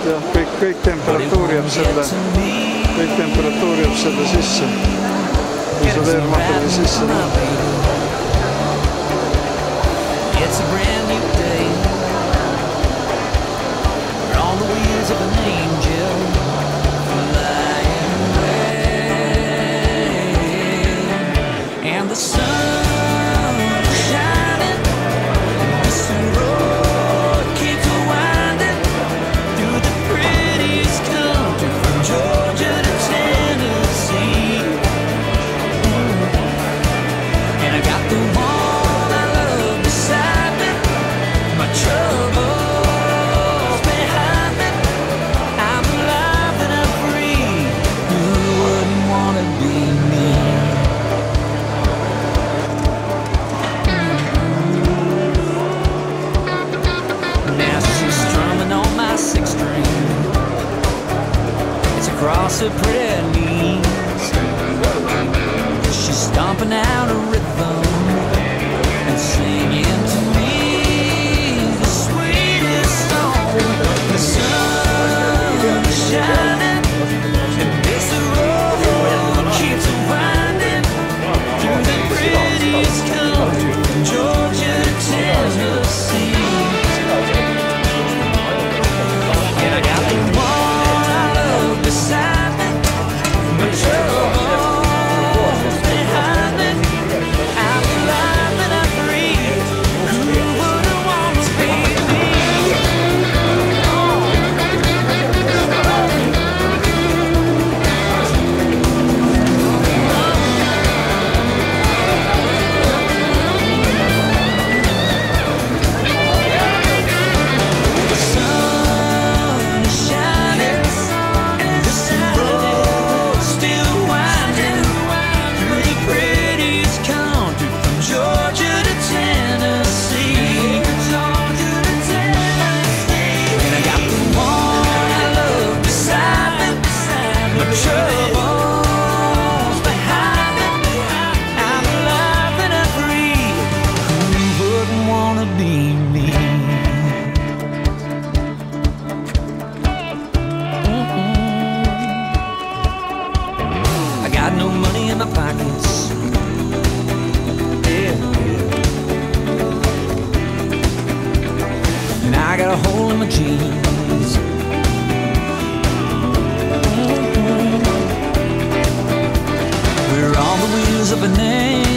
jah, kõik temperatuur jääb selle sisse, isoleermaterjali sisse. It's a brand new day. We're on the wheels of an angel flying away, and the sun is shining. This road keeps winding through the prettiest country from Georgia to Tennessee. And I got the one I love beside me, my troubles behind me. I'm alive and I'm free. Who wouldn't wanna be me? Now she's strumming on my sixth string. It's across her pretty knees. She's stomping out a rhythm and singing to me the sweetest song. The sun is shining, and this road keeps winding through the prettiest country from Georgia to Tennessee. And I got the one I love beside me, my troubles behind me. I'm alive and I'm free. Who wouldn't want to be me? The sun is shining, and this road still winding through the prettiest country from Georgia to Tennessee. And I got the one I love beside me, my troubles behind me. I'm alive and I'm free. Who wouldn't wanna be me? I got no money in my pockets. Yeah, yeah. And I got a hole in my jeans. We're on the wheels of an angel